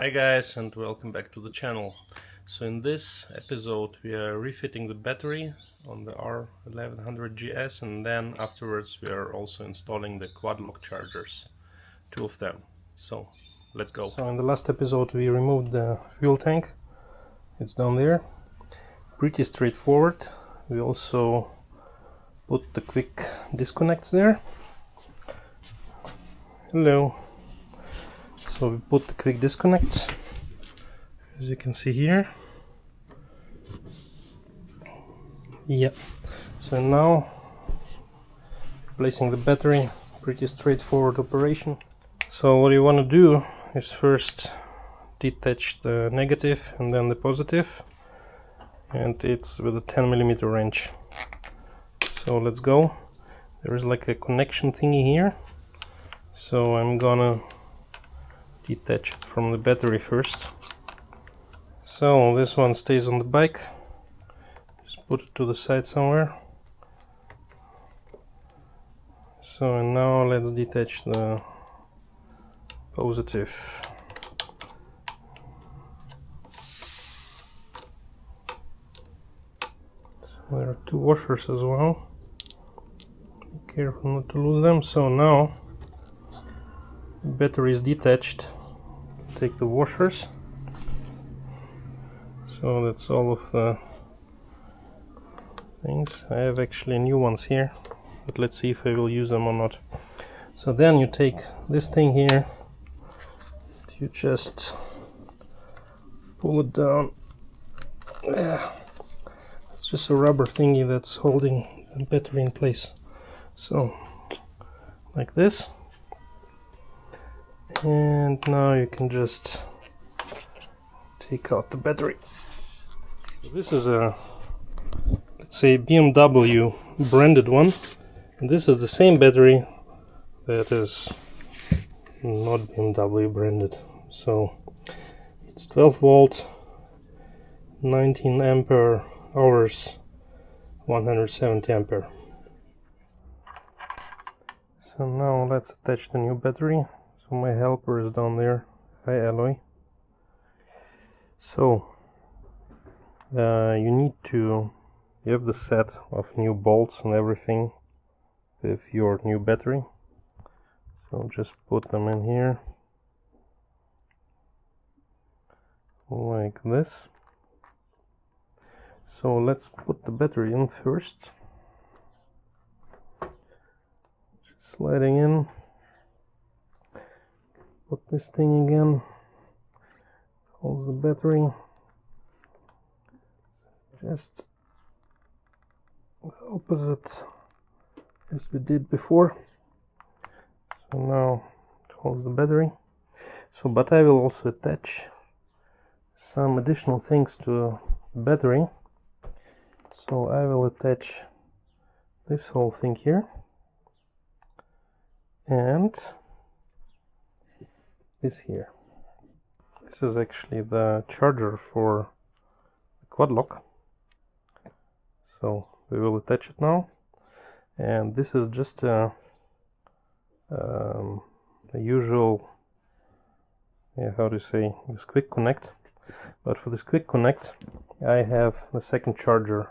Hi guys, and welcome back to the channel. So in this episode we are refitting the battery on the R1100GS, and then afterwards we are also installing the quad lock chargers, two of them. So let's go. So in the last episode we removed the fuel tank. It's down there. Pretty straightforward. We also put the quick disconnects there. Hello. So we put the quick disconnects, as you can see here. Yep. So now replacing the battery, pretty straightforward operation. So what you want to do is first detach the negative and then the positive, and it's with a 10mm wrench. So let's go. There is like a connection thingy here, so I'm gonna detach it from the battery first. So this one stays on the bike. Just put it to the side somewhere. So and now let's detach the positive. So there are two washers as well. Be careful not to lose them. So now the battery is detached. Take the washers. So that's all of the things. I have actually new ones here, but let's see if I will use them or not. So then you take this thing here, you just pull it down. Yeah. It's just a rubber thingy that's holding the battery in place. So like this. And now you can just take out the battery. So this is a, let's say, BMW branded one, and this is the same battery that is not BMW branded. So it's 12 volt, 19 ampere hours, 170 ampere. So now let's attach the new battery. So my helper is down there. Hi Alloy. So you have the set of new bolts and everything with your new battery. So just put them in here like this. So let's put the battery in first. Just sliding in. Put this thing again, holds the battery, just the opposite as we did before. So now it holds the battery. So but I will also attach some additional things to the battery. So I will attach this whole thing here and this here. This is actually the charger for the quad lock. So we will attach it now, and this is just a usual, how to say, this quick connect. But for this quick connect I have the second charger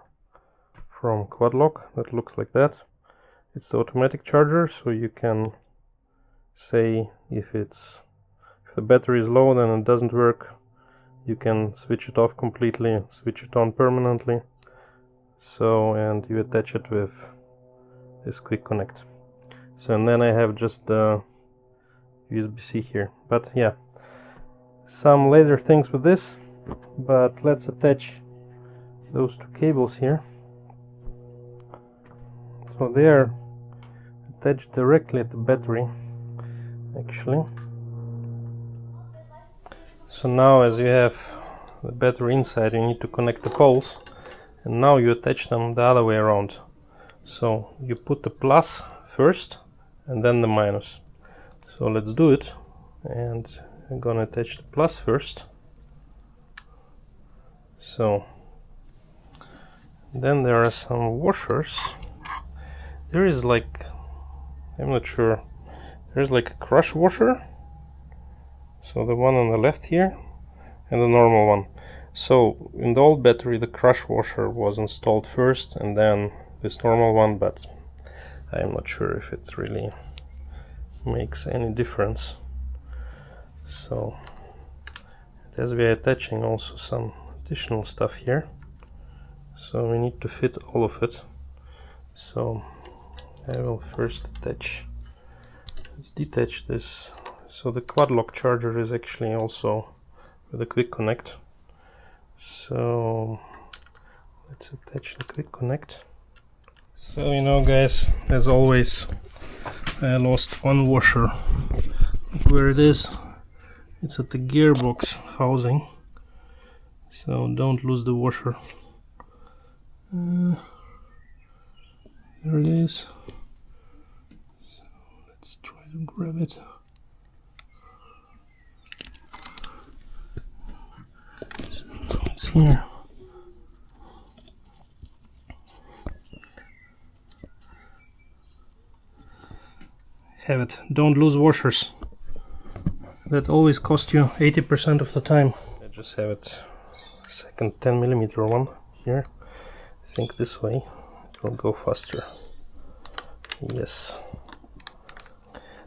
from quad lock that looks like that. It's the automatic charger, so you can say if the battery is low and it doesn't work, you can switch it off completely, switch it on permanently. So, and you attach it with this quick connect. So, and then I have just the USB-C here. But yeah, some later things with this, but let's attach those two cables here. So they are attached directly at the battery actually. So now as you have the battery inside, you need to connect the poles, and now you attach them the other way around. So you put the plus first and then the minus. So let's do it, and I'm gonna attach the plus first. So then there are some washers. There is like, I'm not sure, there's like a crush washer. So the one on the left here, and the normal one. So in the old battery the crush washer was installed first and then this normal one, but I'm not sure if it really makes any difference. So it has reattaching also some additional stuff here, so we need to fit all of it. So I will first attach, let's detach this. So the quad lock charger is actually also with a quick connect. So let's attach the quick connect. So you know guys, as always I lost one washer. Look where it is. It's at the gearbox housing, so don't lose the washer. There it is. So let's try to grab it. So it's here. Have it. Don't lose washers. That always costs you 80% of the time. I just have it, second 10mm one here. I think this way it will go faster. Yes.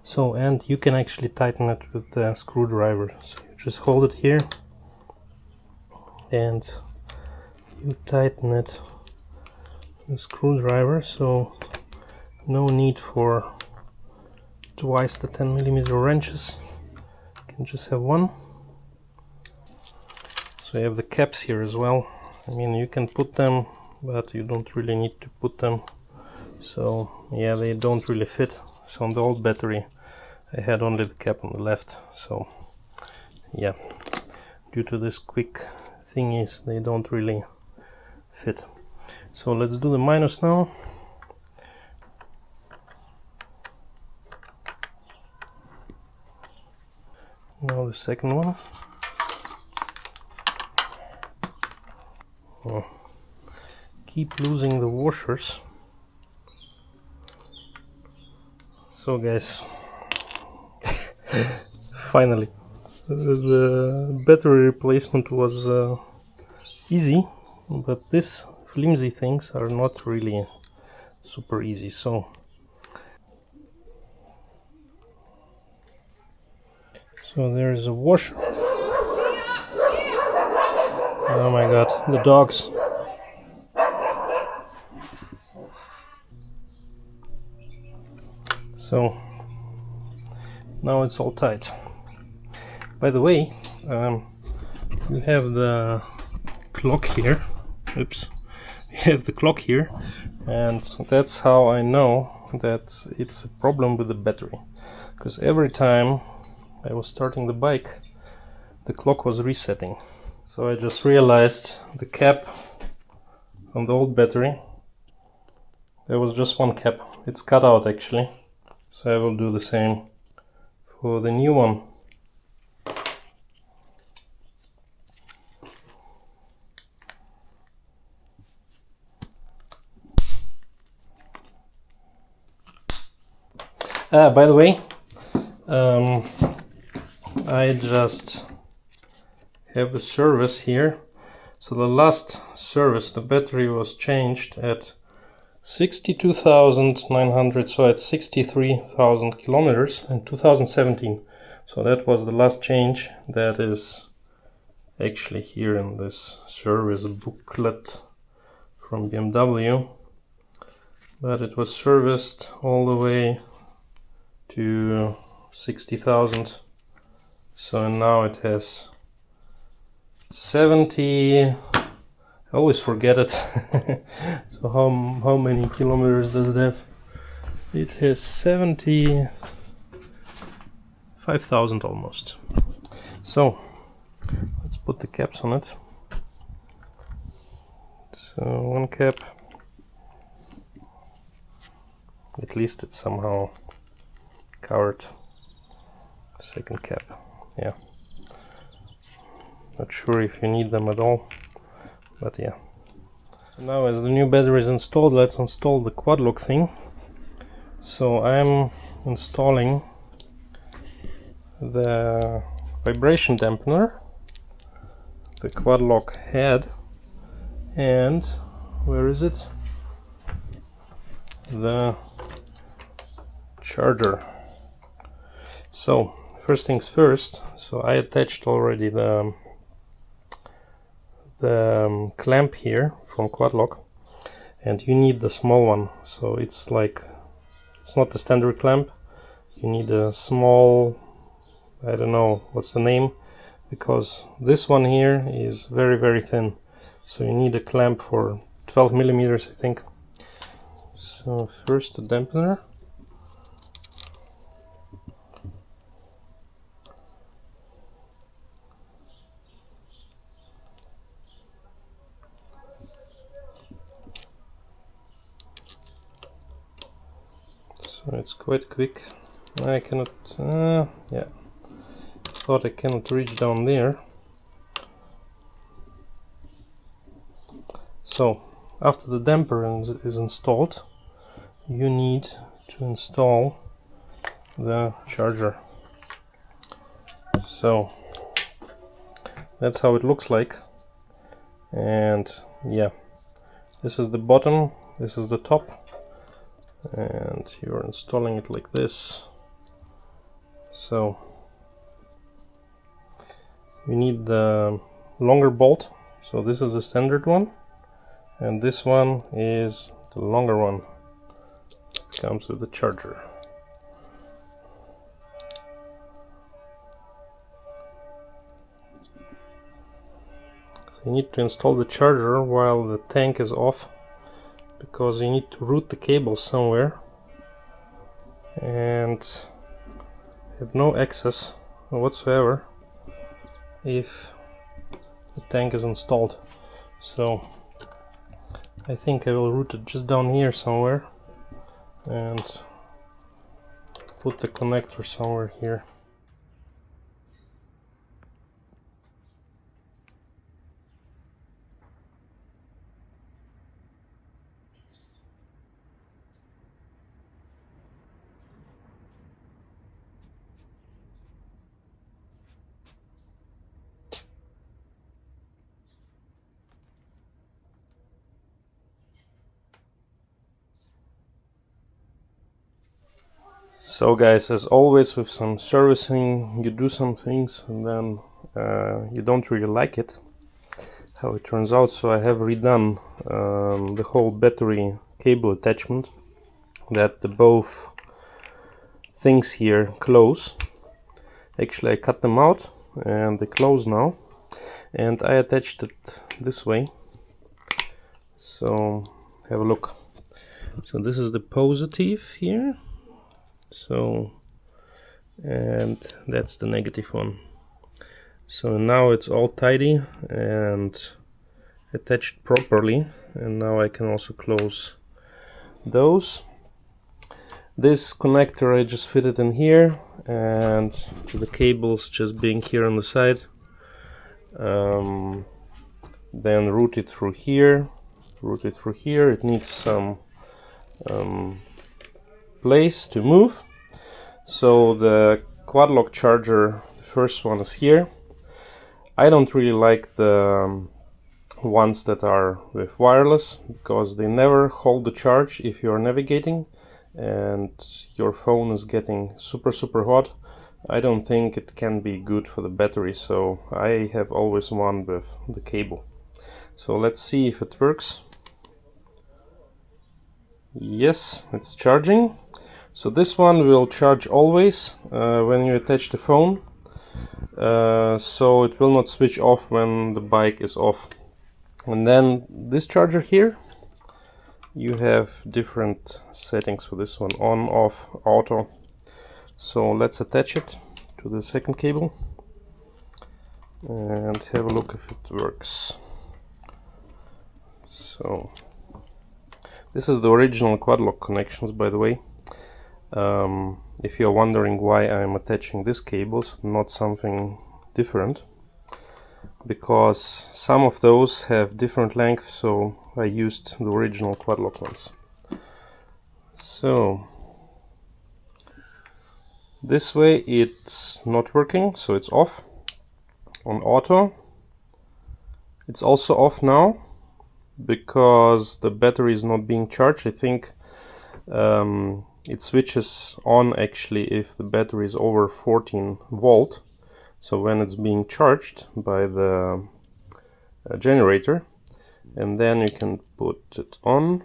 So, and you can actually tighten it with the screwdriver. So you just hold it here and you tighten it with the screwdriver. So no need for twice the 10mm wrenches. Just have one. So you have the caps here as well. I mean, you can put them, but you don't really need to put them. So yeah, they don't really fit. So on the old battery I had only the cap on the left. So yeah, due to this quick thingies, they don't really fit. So let's do the minus now. Now the second one. Oh, keep losing the washers. So guys, finally the battery replacement was easy, but these flimsy things are not really super easy. So there is a washer. Oh my god, the dogs. So now it's all tight. By the way, you have the clock here. Oops. You have the clock here, and that's how I know that it's a problem with the battery. Because every time I was starting the bike, the clock was resetting. So I just realized the cap on the old battery, there was just one cap. It's cut out actually. So I will do the same for the new one. By the way, I just have the service here. So the last service, the battery was changed at 62,900, so at 63,000 kilometers in 2017. So that was the last change. That is actually here in this service booklet from BMW. But it was serviced all the way to 60,000. So now it has 70. I always forget it. So how many kilometers does it have? It has 75,000 almost. So let's put the caps on it. So one cap. At least it's somehow covered. Second cap. Yeah. Not sure if you need them at all, but yeah. So now as the new battery is installed, let's install the quad lock thing. So I'm installing the vibration dampener the quad lock head, and where is it? The charger. So first things first, so I attached already the clamp here from quad lock, and you need the small one. So it's like, it's not the standard clamp, you need a small, I don't know what's the name, because this one here is very, very thin, so you need a clamp for 12 millimeters, I think. So first the dampener. So it's quite quick. I cannot, yeah, thought I cannot reach down there. So after the damper is installed, you need to install the charger. So that's how it looks like, and yeah, this is the bottom, this is the top, and you're installing it like this. So you need the longer bolt, so this is the standard one, and this one is the longer one. It comes with the charger. So you need to install the charger while the tank is off, because you need to route the cable somewhere, and have no access whatsoever if the tank is installed. So I think I will route it just down here somewhere and put the connector somewhere here. So guys, as always with some servicing, you do some things and then you don't really like it, how it turns out. So I have redone the whole battery cable attachment, that the both things here close. Actually I cut them out and they close now, and I attached it this way. So have a look. So this is the positive here, so, and that's the negative one. So now it's all tidy and attached properly, and now I can also close those. This connector I just fitted in here, and the cables just being here on the side. Then route it through here, It needs some place to move. So the quad lock charger, the first one is here. I don't really like the ones that are with wireless, because they never hold the charge if you're navigating and your phone is getting super hot. I don't think it can be good for the battery, so I have always one with the cable. So let's see if it works. Yes, it's charging. So this one will charge always when you attach the phone, so it will not switch off when the bike is off. And then this charger here, you have different settings for this one: on, off, auto. So let's attach it to the second cable and have a look if it works. So this is the original quad lock connections, by the way. If you're wondering why I'm attaching these cables, not something different, because some of those have different lengths, so I used the original quad lock ones. So this way it's not working, so it's off. On auto It's also off now because the battery is not being charged. I think it switches on actually if the battery is over 14 volt. So when it's being charged by the generator, and then you can put it on.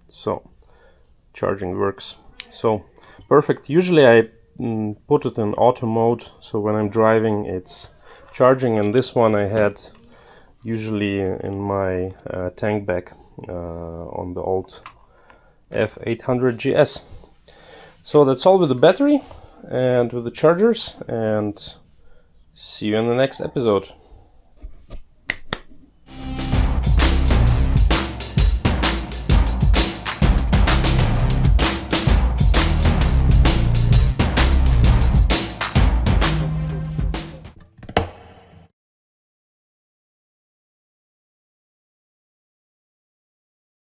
So charging works. So perfect. Usually I put it in auto mode, so when I'm driving it's charging, and this one I had usually in my tank bag on the old F800GS. So that's all with the battery and with the chargers, and see you in the next episode.